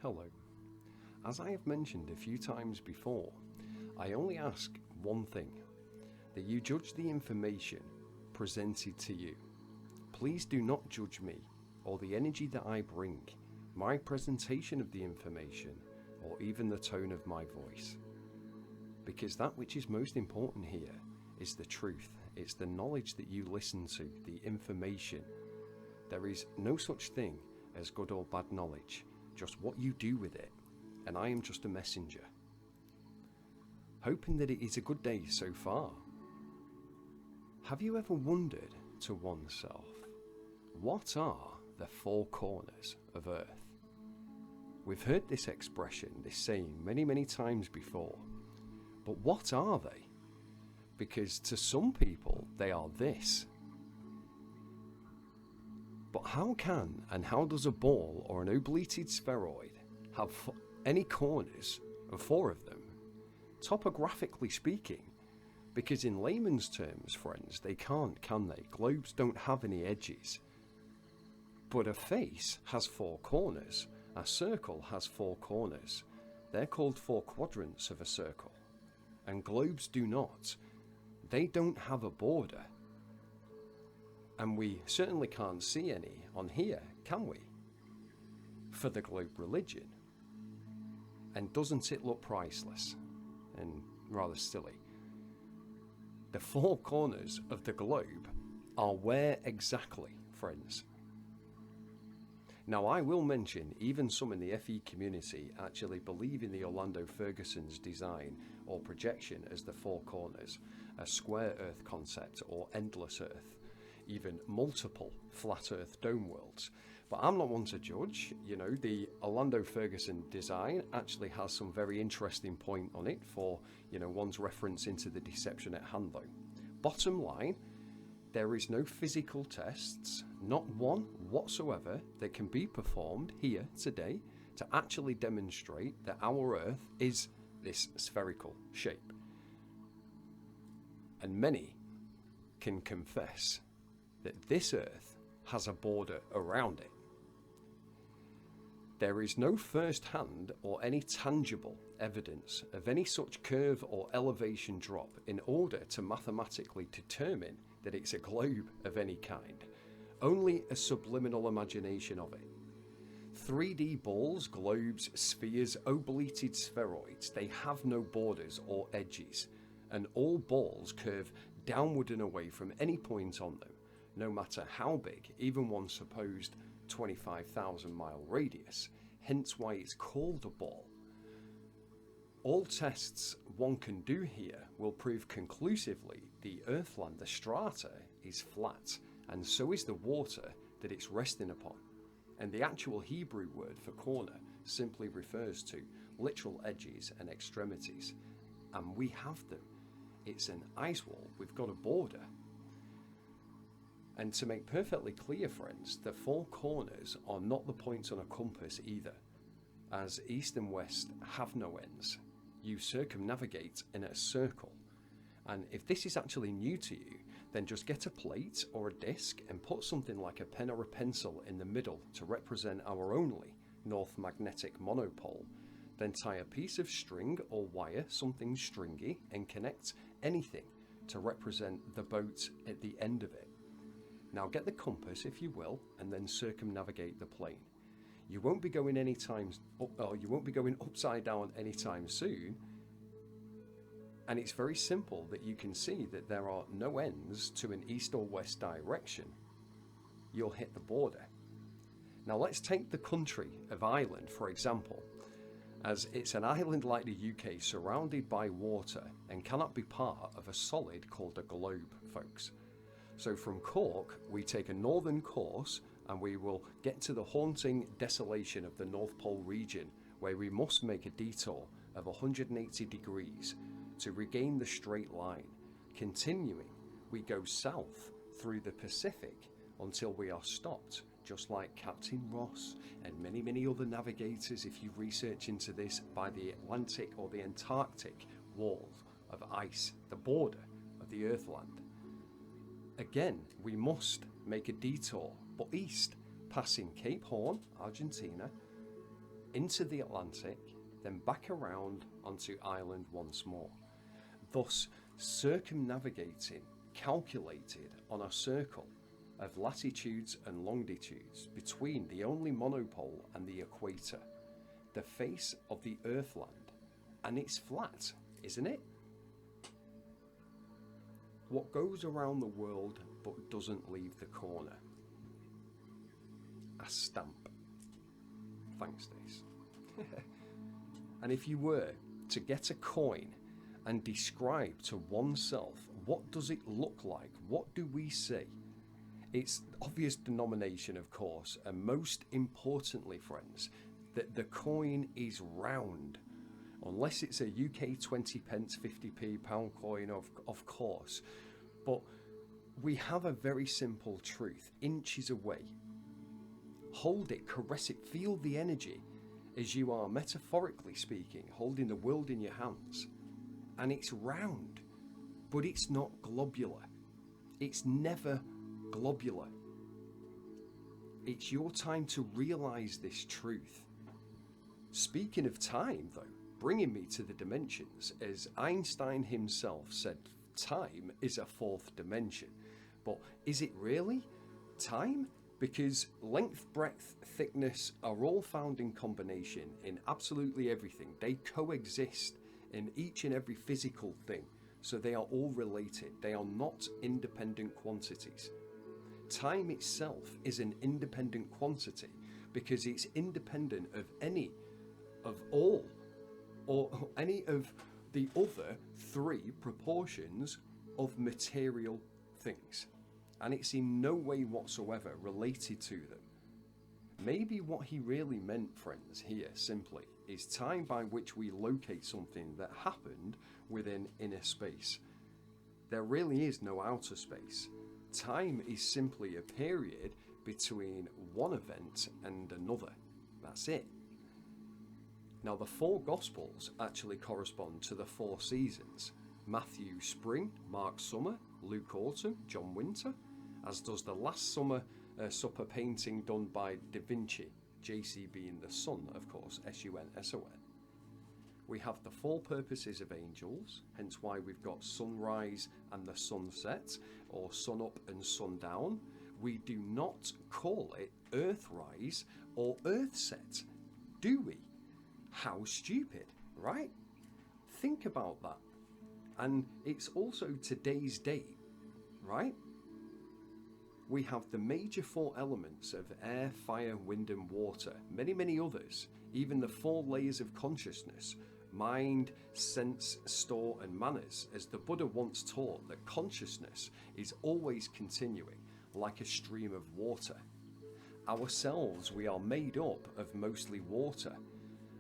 Hello. As I have mentioned a few times before, I only ask one thing, that you judge the information presented to you. Please do not judge me or the energy that I bring, my presentation of the information, or even the tone of my voice. Because that which is most important here is the truth. It's the knowledge that you listen to, the information. There is no such thing as good or bad knowledge, just what you do with it, and I am just a messenger. Hoping that it is a good day so far. Have you ever wondered to oneself, what are the four corners of Earth? We've heard this expression, this saying many times before, but what are they? Because to some people they are this. But how can and how does a ball or an oblated spheroid have any corners of four of them? Topographically speaking, because in layman's terms, friends, they can't, can they? Globes don't have any edges. But a face has four corners. A circle has four corners. They're called four quadrants of a circle. And globes do not. They don't have a border. And we certainly can't see any on here, can we? For the globe religion. And doesn't it look priceless? And rather silly. The four corners of the globe are where exactly, friends? Now I will mention, even some in the FE community actually believe in the Orlando Ferguson's design or projection as the four corners, a square Earth concept or endless Earth, even multiple flat Earth dome worlds. But I'm not one to judge. You know, the Orlando Ferguson design actually has some very interesting point on it for, one's reference into the deception at hand though. Bottom line, there is no physical tests, not one whatsoever, that can be performed here today to actually demonstrate that our Earth is this spherical shape. And many can confess that this Earth has a border around it. There is no first-hand or any tangible evidence of any such curve or elevation drop in order to mathematically determine that it's a globe of any kind. Only a subliminal imagination of it. 3D balls, globes, spheres, oblated spheroids, they have no borders or edges, and all balls curve downward and away from any point on them, no matter how big, even one supposed 25,000 mile radius, hence why it's called a ball. All tests one can do here will prove conclusively the earthland, the strata, is flat, and so is the water that it's resting upon. And the actual Hebrew word for corner simply refers to literal edges and extremities, and we have them. It's an ice wall, we've got a border. And to make perfectly clear, friends, the four corners are not the points on a compass either, as east and west have no ends. You circumnavigate in a circle. And if this is actually new to you, then just get a plate or a disc and put something like a pen or a pencil in the middle to represent our only north magnetic monopole. Then tie a piece of string or wire, something stringy, and connect anything to represent the boat at the end of it. Now get the compass, if you will, and then circumnavigate the plane. You won't be going upside down anytime soon. And it's very simple that you can see that there are no ends to an east or west direction. You'll hit the border. Now let's take the country of Ireland, for example, as it's an island like the UK surrounded by water and cannot be part of a solid called a globe, folks. So from Cork, we take a northern course and we will get to the haunting desolation of the North Pole region, where we must make a detour of 180 degrees to regain the straight line. Continuing, we go south through the Pacific until we are stopped, just like Captain Ross and many other navigators, if you research into this, by the Atlantic or the Antarctic wall of ice, the border of the Earthland. Again, we must make a detour, but east, passing Cape Horn, Argentina, into the Atlantic, then back around onto Ireland once more, thus circumnavigating, calculated on a circle of latitudes and longitudes between the only monopole and the equator, the face of the Earthland, and it's flat, isn't it? What goes around the world but doesn't leave the corner? A stamp. Thanks, Stace. And if you were to get a coin and describe to oneself, what does it look like? What do we see? It's obvious denomination, of course, and most importantly, friends, that the coin is round. Unless it's a UK 20 pence, 50p pound coin, of course. But we have a very simple truth, inches away. Hold it, caress it, feel the energy as you are, metaphorically speaking, holding the world in your hands. And it's round, but it's not globular. It's never globular. It's your time to realize this truth. Speaking of time, though, bringing me to the dimensions, as Einstein himself said, time is a fourth dimension. But is it really time? Because length, breadth, thickness are all found in combination in absolutely everything. They coexist in each and every physical thing. So they are all related. They are not independent quantities. Time itself is an independent quantity because it's independent of any of all or any of the other three proportions of material things. And it's in no way whatsoever related to them. Maybe what he really meant, friends, here simply is time by which we locate something that happened within inner space. There really is no outer space. Time is simply a period between one event and another. That's it. Now, the four Gospels actually correspond to the four seasons. Matthew spring, Mark summer, Luke autumn, John winter, as does the Last Summer Supper painting done by Da Vinci, JC being the sun, of course, SUN. We have the four purposes of angels, hence why we've got sunrise and the sunset, or sun up and sundown. We do not call it earthrise or earthset, do we? How stupid, right? Think about that. And it's also today's date, right? We have the major four elements of air, fire, wind and water, many others, even the four layers of consciousness, mind, sense, store and manners, as the Buddha once taught that consciousness is always continuing like a stream of water. Ourselves, we are made up of mostly water,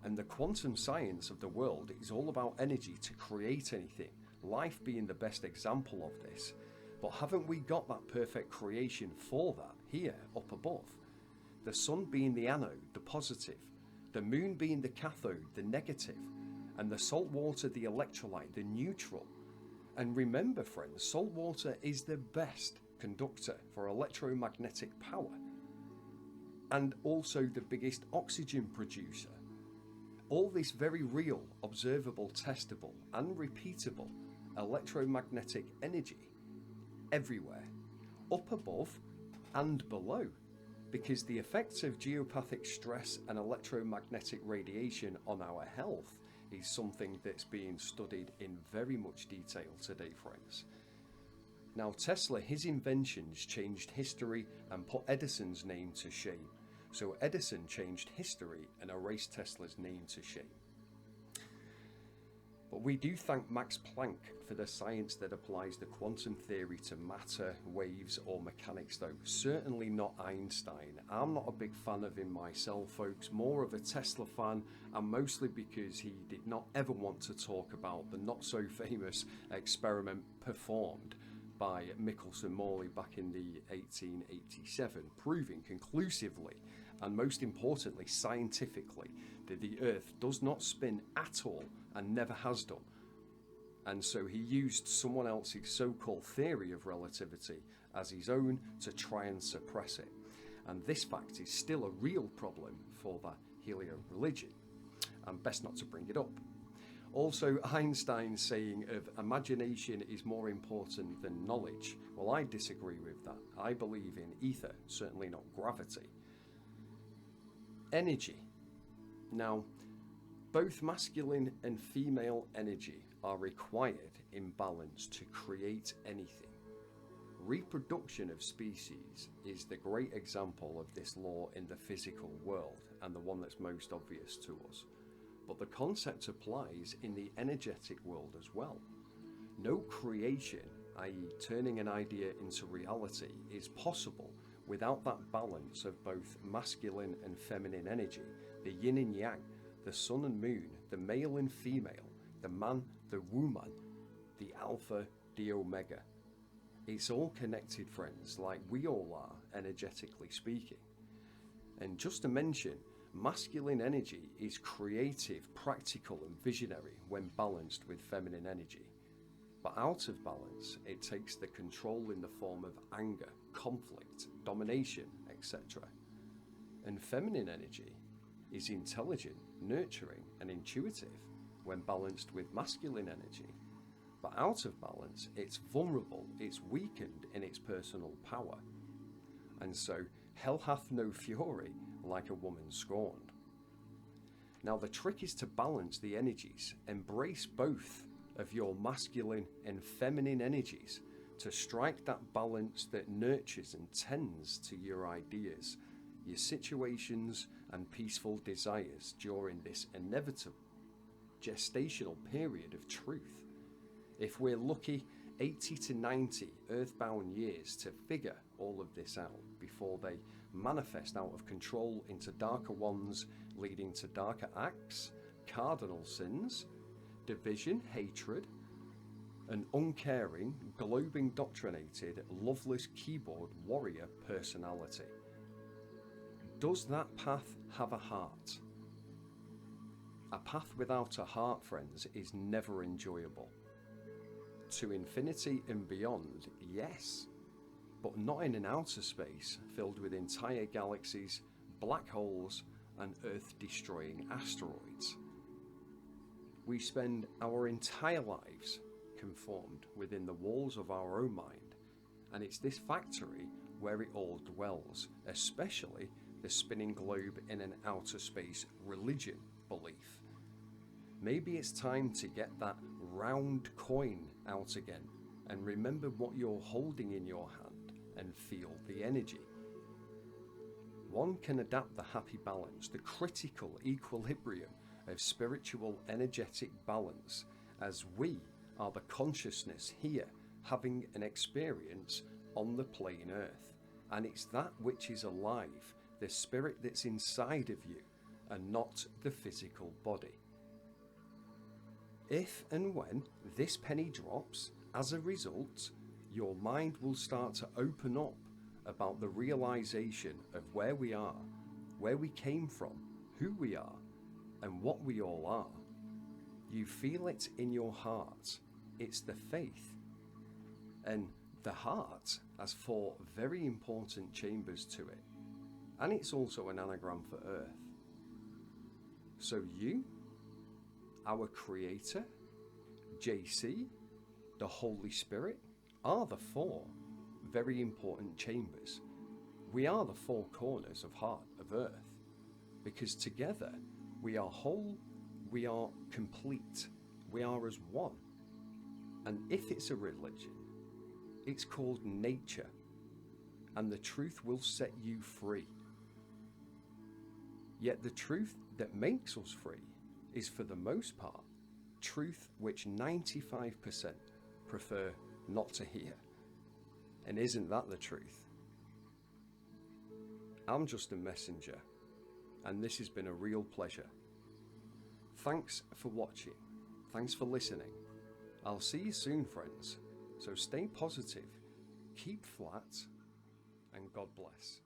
and the quantum science of the world is all about energy to create anything, life being the best example of this. But haven't we got that perfect creation for that here up above? The sun being the anode, the positive, the moon being the cathode, the negative, and the salt water, the electrolyte, the neutral. And remember, friends, salt water is the best conductor for electromagnetic power and also the biggest oxygen producer. All this very real, observable, testable and repeatable electromagnetic energy everywhere, up above and below, because the effects of geopathic stress and electromagnetic radiation on our health is something that's being studied in very much detail today, friends. Now, Tesla, his inventions changed history and put Edison's name to shame. So Edison changed history and erased Tesla's name to shame. But we do thank Max Planck for the science that applies the quantum theory to matter, waves or mechanics, though certainly not Einstein. I'm not a big fan of him myself, folks, more of a Tesla fan, and mostly because he did not ever want to talk about the not so famous experiment performed by Michelson-Morley back in the 1887, proving conclusively and most importantly scientifically that the Earth does not spin at all and never has done. And so he used someone else's so-called theory of relativity as his own to try and suppress it. And this fact is still a real problem for the helio religion, and best not to bring it up. Also, Einstein's saying of imagination is more important than knowledge. Well, I disagree with that. I believe in ether, certainly not gravity. Energy. Now, both masculine and female energy are required in balance to create anything. Reproduction of species is the great example of this law in the physical world, and the one that's most obvious to us. But the concept applies in the energetic world as well. No creation, i.e. turning an idea into reality, is possible without that balance of both masculine and feminine energy, the yin and yang, the sun and moon, the male and female, the man, the woman, the alpha, the omega. It's all connected, friends, like we all are, energetically speaking. And just to mention, masculine energy is creative, practical and visionary when balanced with feminine energy. But out of balance, it takes the control in the form of anger, conflict, domination, etc. And feminine energy is intelligent, nurturing and intuitive when balanced with masculine energy. But out of balance, it's vulnerable, it's weakened in its personal power. And so, hell hath no fury like a woman scorned. Now the trick is to balance the energies, embrace both of your masculine and feminine energies to strike that balance that nurtures and tends to your ideas, your situations and peaceful desires during this inevitable gestational period of truth. If we're lucky, 80 to 90 earthbound years to figure all of this out before they manifest out of control into darker ones, leading to darker acts, cardinal sins, division, hatred, an uncaring, globe-indoctrinated, loveless keyboard warrior personality. Does that path have a heart? A path without a heart, friends, is never enjoyable. To infinity and beyond, yes, but not in an outer space filled with entire galaxies, black holes and earth-destroying asteroids. We spend our entire lives conformed within the walls of our own mind, and it's this factory where it all dwells, especially the spinning globe in an outer space religion belief. Maybe it's time to get that round coin out again and remember what you're holding in your hand and feel the energy. One can adapt the happy balance, the critical equilibrium of spiritual energetic balance, as we are the consciousness here having an experience on the plane earth, and it's that which is alive, the spirit that's inside of you and not the physical body. If and when this penny drops, as a result, your mind will start to open up about the realization of where we are, where we came from, who we are, and what we all are. You feel it in your heart. It's the faith. And the heart has 4 very important chambers to it. And it's also an anagram for Earth. So you, our Creator, JC, the Holy Spirit, are the 4 very important chambers. We are the 4 corners of heart of Earth, because together we are whole, we are complete, we are as one. And if it's a religion, it's called nature, and the truth will set you free. Yet the truth that makes us free is, for the most part, truth which 95% prefer not to hear. And isn't that the truth? I'm just a messenger, and this has been a real pleasure. Thanks for watching. Thanks for listening. I'll see you soon, friends. So stay positive, keep flat, and God bless.